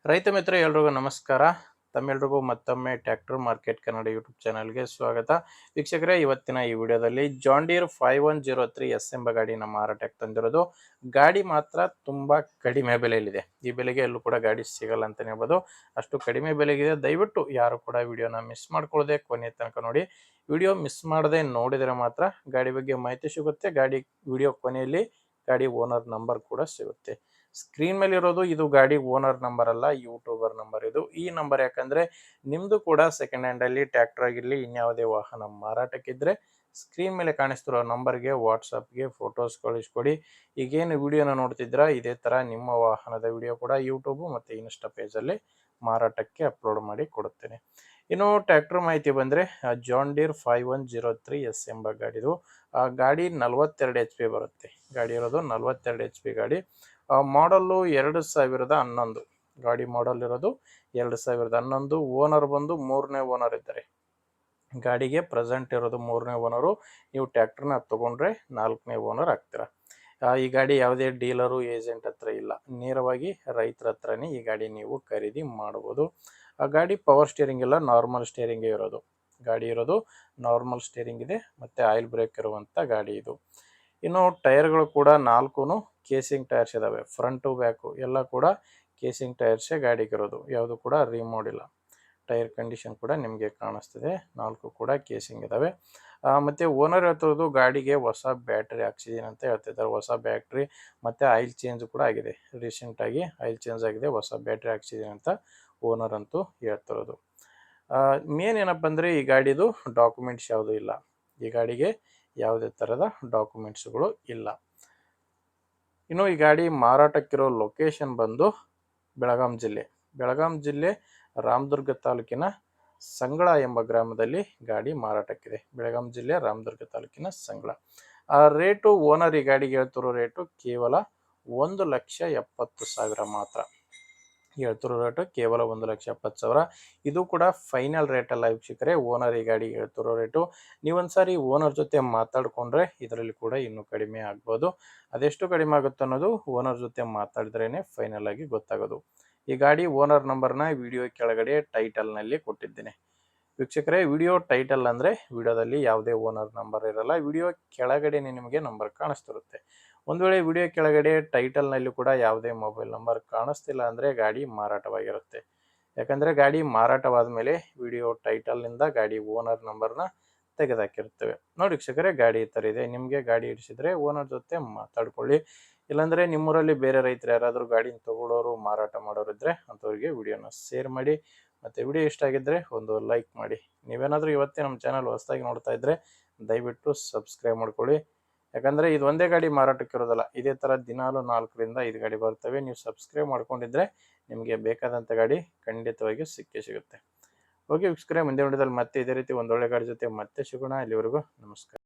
ರೈತ ಮಿತ್ರ ಎಲ್ರಿಗೂ ನಮಸ್ಕಾರ. ತಮ್ಮೆಲ್ರಿಗೂ ಮತ್ತೊಮ್ಮೆ ಟ್ರ್ಯಾಕ್ಟರ್ ಮಾರ್ಕೆಟ್ ಕನ್ನಡ ಯೂಟ್ಯೂಬ್ ಚಾನಲ್ಗೆ ಸ್ವಾಗತ. ವೀಕ್ಷಕರೇ, ಇವತ್ತಿನ ಈ ವಿಡಿಯೋದಲ್ಲಿ ಜಾನ್ ಡೀರ್ 5103 ಎಸ್ ಎಂಬ ಗಾಡಿನ ಮಾರಾಟಕ್ಕೆ ತಂದಿರೋದು. ಗಾಡಿ ಮಾತ್ರ ತುಂಬಾ ಕಡಿಮೆ ಬೆಲೆಯಲ್ಲಿದೆ. ಈ ಬೆಲೆಗೆ ಎಲ್ಲೂ ಕೂಡ ಗಾಡಿ ಸಿಗಲ್ಲ ಅಂತಾನೆ ಹೇಳ್ಬೋದು. ಅಷ್ಟು ಕಡಿಮೆ ಬೆಲೆಗಿದೆ. ದಯವಿಟ್ಟು ಯಾರು ಕೂಡ ವಿಡಿಯೋನ ಮಿಸ್ ಮಾಡ್ಕೊಳ್ಳದೆ ಕೊನೆ ತನಕ ನೋಡಿ. ವಿಡಿಯೋ ಮಿಸ್ ಮಾಡದೆ ನೋಡಿದರೆ ಮಾತ್ರ ಗಾಡಿ ಬಗ್ಗೆ ಮಾಹಿತಿ ಸಿಗುತ್ತೆ. ವಿಡಿಯೋ ಕೊನೆಯಲ್ಲಿ ಗಾಡಿ ಓನರ್ ನಂಬರ್ ಕೂಡ ಸಿಗುತ್ತೆ. ಸ್ಕ್ರೀನ್ ಮೇಲೆ ಇರೋದು ಇದು ಗಾಡಿ ಓನರ್ ನಂಬರ್ ಅಲ್ಲ, ಯೂಟ್ಯೂಬರ್ ನಂಬರ್ ಇದು. ಈ ನಂಬರ್ ಯಾಕಂದ್ರೆ ನಿಮ್ದು ಕೂಡ ಸೆಕೆಂಡ್ ಹ್ಯಾಂಡ್ ಅಲ್ಲಿ ಟ್ರ್ಯಾಕ್ಟರ್ ಆಗಿರ್ಲಿ ಇನ್ಯಾವುದೇ ವಾಹನ ಮಾರಾಟಕ್ಕಿದ್ರೆ ಸ್ಕ್ರೀನ್ ಮೇಲೆ ಕಾಣಿಸ್ತಿರೋ ನಂಬರ್ಗೆ ವಾಟ್ಸಪ್ಗೆ ಫೋಟೋಸ್ ಕಳಿಸ್ಕೊಡಿ. ಈಗೇನು ವಿಡಿಯೋನ ನೋಡ್ತಿದ್ರ ಇದೇ ತರ ನಿಮ್ಮ ವಾಹನದ ವಿಡಿಯೋ ಕೂಡ ಯೂಟ್ಯೂಬ್ ಮತ್ತೆ ಇನ್ಸ್ಟಾ ಪೇಜ್ ಅಲ್ಲಿ ಮಾರಾಟಕ್ಕೆ ಅಪ್ಲೋಡ್ ಮಾಡಿ ಕೊಡುತ್ತೇನೆ. ಇನ್ನು ಟ್ರ್ಯಾಕ್ಟರ್ ಮಾಹಿತಿ ಬಂದ್ರೆ ಜಾನ್ ಡೀರ್ 5103 ಎಸ್ ಎಂಬ ಗಾಡಿದು. ಗಾಡಿ 42 HP ಬರುತ್ತೆ. ಗಾಡಿ ಇರೋದು 42 HP ಗಾಡಿ. ಮಾಡಲ್ಲು 2011. ಗಾಡಿ ಮಾಡಲ್ ಇರೋದು 2011. ಓನರ್ ಬಂದು ಮೂರನೇ ಓನರ್ ಇದ್ದಾರೆ. ಗಾಡಿಗೆ ಪ್ರೆಸೆಂಟ್ ಇರೋದು ಮೂರನೇ ಓನರು. ನೀವು ಟ್ರ್ಯಾಕ್ಟರ್ನ ತಗೊಂಡ್ರೆ 4ನೇ ಓನರ್ ಆಗ್ತೀರಾ. ಈ ಗಾಡಿ ಯಾವುದೇ ಡೀಲರು ಏಜೆಂಟ್ ಹತ್ರ ಇಲ್ಲ, ನೇರವಾಗಿ ರೈತರ ಹತ್ರನೇ ಈ ಗಾಡಿ ನೀವು ಖರೀದಿ ಮಾಡಬಹುದು. ಆ ಗಾಡಿ ಪವರ್ ಸ್ಟೇರಿಂಗ್ ಇಲ್ಲ, ನಾರ್ಮಲ್ ಸ್ಟೇರಿಂಗ್ ಇರೋದು. ಗಾಡಿ ಇರೋದು ನಾರ್ಮಲ್ ಸ್ಟೇರಿಂಗ್ ಇದೆ ಮತ್ತೆ ಆಯಿಲ್ ಬ್ರೇಕ್ ಇರುವಂತ ಗಾಡಿ ಇದು. ಇನ್ನು ಟೈರ್ಗಳು ಕೂಡ 4 ಕೇಸಿಂಗ್ ಟೈರ್ಸ್ ಇದಾವೆ. ಫ್ರಂಟು ಬ್ಯಾಕು ಎಲ್ಲ ಕೂಡ ಕೇಸಿಂಗ್ ಟೈರ್ಸೇ ಗಾಡಿಗೆ ಇರೋದು. ಯಾವುದು ಕೂಡ ರಿಮೋಡ್ ಇಲ್ಲ. ಟೈರ್ ಕಂಡೀಷನ್ ಕೂಡ ನಿಮಗೆ ಕಾಣಿಸ್ತಿದೆ. 4 ಕೂಡ ಕೇಸಿಂಗ್ ಇದಾವೆ. ಮತ್ತೆ ಓನರ್ ಹೇಳ್ತಿರೋದು ಗಾಡಿಗೆ ಹೊಸ ಬ್ಯಾಟ್ರಿ ಹಾಕ್ಸಿದೀನಿ ಅಂತ ಹೇಳ್ತಿದ್ದಾರೆ. ಹೊಸ ಬ್ಯಾಟ್ರಿ ಮತ್ತೆ ಆಯಿಲ್ ಚೇಂಜ್ ಕೂಡ ಆಗಿದೆ. ರೀಸೆಂಟ್ ಆಗಿ ಆಯಿಲ್ ಚೇಂಜ್ ಆಗಿದೆ, ಹೊಸ ಬ್ಯಾಟ್ರಿ ಹಾಕ್ಸಿದೀನಿ ಅಂತ ಓನರ್ ಅಂತೂ ಹೇಳ್ತಿರೋದು. ಮೇನ್ ಏನಪ್ಪ ಅಂದ್ರೆ ಈ ಗಾಡಿದು ಡಾಕ್ಯುಮೆಂಟ್ಸ್ ಯಾವುದೂ ಇಲ್ಲ. ಈ ಗಾಡಿಗೆ ಯಾವುದೇ ತರದ ಡಾಕ್ಯುಮೆಂಟ್ಸ್ಗಳು ಇಲ್ಲ. ಇನ್ನು ಈ ಗಾಡಿ ಮಾರಾಟಕ್ಕಿರೋ ಲೊಕೇಶನ್ ಬಂದು ಬೆಳಗಾಂ ಜಿಲ್ಲೆ ರಾಮದುರ್ಗ ತಾಲೂಕಿನ ಸಂಗಳ ಎಂಬ ಗ್ರಾಮದಲ್ಲಿ ಗಾಡಿ ಮಾರಾಟಕ್ಕಿದೆ. ಬೆಳಗಾಂ ಜಿಲ್ಲೆ ರಾಮದುರ್ಗ ತಾಲೂಕಿನ ಸಂಗಳ. ರೇಟು ಓನರ್ ಈ ಗಾಡಿಗೆ ಹೇಳ್ತಿರೋ ರೇಟು ಕೇವಲ 1,70,000 ಮಾತ್ರ. ಹೇಳ್ತಿರೋ ರೇಟು ಕೇವಲ 1,70,000. ಇದು ಕೂಡ ಫೈನಲ್ ರೇಟ್ ಅಲ್ಲ ವೀಕ್ಷಕರೇ. ಓನರ್ ಈ ಗಾಡಿಗೆ ಹೇಳ್ತಿರೋ ರೇಟು. ನೀವೊಂದ್ಸಾರಿ ಓನರ್ ಜೊತೆ ಮಾತಾಡ್ಕೊಂಡ್ರೆ ಇದರಲ್ಲಿ ಕೂಡ ಇನ್ನೂ ಕಡಿಮೆ ಆಗ್ಬೋದು. ಅದೆಷ್ಟು ಕಡಿಮೆ ಆಗುತ್ತೆ ಅನ್ನೋದು ಓನರ್ ಜೊತೆ ಮಾತಾಡಿದ್ರೇನೆ ಫೈನಲ್ ಆಗಿ ಗೊತ್ತಾಗೋದು. ಈ ಗಾಡಿ ಓನರ್ ನಂಬರ್ನ ವಿಡಿಯೋ ಕೆಳಗಡೆ ಟೈಟಲ್ ನಲ್ಲಿ ಕೊಟ್ಟಿದ್ದೇನೆ. ವೀಕ್ಷಕರೇ, ವಿಡಿಯೋ ಟೈಟಲ್ ಅಂದ್ರೆ ವಿಡಿಯೋದಲ್ಲಿ ಯಾವುದೇ ಓನರ್ ನಂಬರ್ ಇರಲ್ಲ. ವಿಡಿಯೋ ಕೆಳಗಡೆನೆ ನಿಮಗೆ ನಂಬರ್ ಕಾಣಿಸ್ತಿರುತ್ತೆ. ಒಂದು ವೇಳೆ ವಿಡಿಯೋ ಕೆಳಗಡೆ ಟೈಟಲ್ ನಲ್ಲಿ ಕೂಡ ಯಾವುದೇ ಮೊಬೈಲ್ ನಂಬರ್ ಕಾಣಿಸ್ತಿಲ್ಲ ಅಂದ್ರೆ ಗಾಡಿ ಮಾರಾಟವಾಗಿರುತ್ತೆ. ಯಾಕಂದ್ರೆ ಗಾಡಿ ಮಾರಾಟವಾದ ಮೇಲೆ ವಿಡಿಯೋ ಟೈಟಲ್ ನಿಂದ ಗಾಡಿ ಓನರ್ ನಂಬರ್ನ ತೆಗೆದಾಕಿರ್ತೇವೆ. ನೋಡಿ ವೀಕ್ಷಕರೇ, ಗಾಡಿ ಈ ತರ ಇದೆ. ನಿಮ್ಗೆ ಗಾಡಿ ಹಿಡಿಸಿದ್ರೆ ಓನರ್ ಜೊತೆ ಮಾತಾಡ್ಕೊಳ್ಳಿ. ಇಲ್ಲಾಂದ್ರೆ ನಿಮ್ಮೂರಲ್ಲಿ ಬೇರೆ ರೈತರು ಯಾರಾದರೂ ಗಾಡಿನ ತಗೊಳ್ಳೋರು ಮಾರಾಟ ಮಾಡೋರು ಇದ್ರೆ ಅಂಥವ್ರಿಗೆ ವಿಡಿಯೋನ ಶೇರ್ ಮಾಡಿ. ಮತ್ತೆ ವಿಡಿಯೋ ಇಷ್ಟ ಆಗಿದ್ರೆ ಒಂದು ಲೈಕ್ ಮಾಡಿ. ನೀವೇನಾದರೂ ಇವತ್ತೇ ನಮ್ಮ ಚಾನಲ್ ಹೊಸದಾಗಿ ನೋಡ್ತಾ ಇದ್ರೆ ದಯವಿಟ್ಟು ಸಬ್ಸ್ಕ್ರೈಬ್ ಮಾಡ್ಕೊಳ್ಳಿ. ಯಾಕಂದ್ರೆ ಇದು ಒಂದೇ ಗಾಡಿ ಮಾರಾಟಕ್ಕೆ ಇರೋದಲ್ಲ, ಇದೇ ತರ ದಿನಾಲು 4ರಿಂದ 5 ಗಾಡಿ ಬರ್ತವೆ. ನೀವು ಸಬ್ಸ್ಕ್ರೈಬ್ ಮಾಡ್ಕೊಂಡಿದ್ರೆ ನಿಮಗೆ ಬೇಕಾದಂತ ಗಾಡಿ ಖಂಡಿತವಾಗಿ ಸಿಕ್ಕೇ ಸಿಗುತ್ತೆ. ಓಕೆ ವೀಕ್ಷಕರೇ, ಮುಂದೆ ವಿಡಿಯೋದಲ್ಲಿ ಮತ್ತೆ ಇದೇ ರೀತಿ ಒಂದೊಳ್ಳೆ ಗಾಡಿ ಜೊತೆ ಮತ್ತೆ ಸಿಗೋಣ. ಇಲ್ಲಿವರೆಗೂ ನಮಸ್ಕಾರ.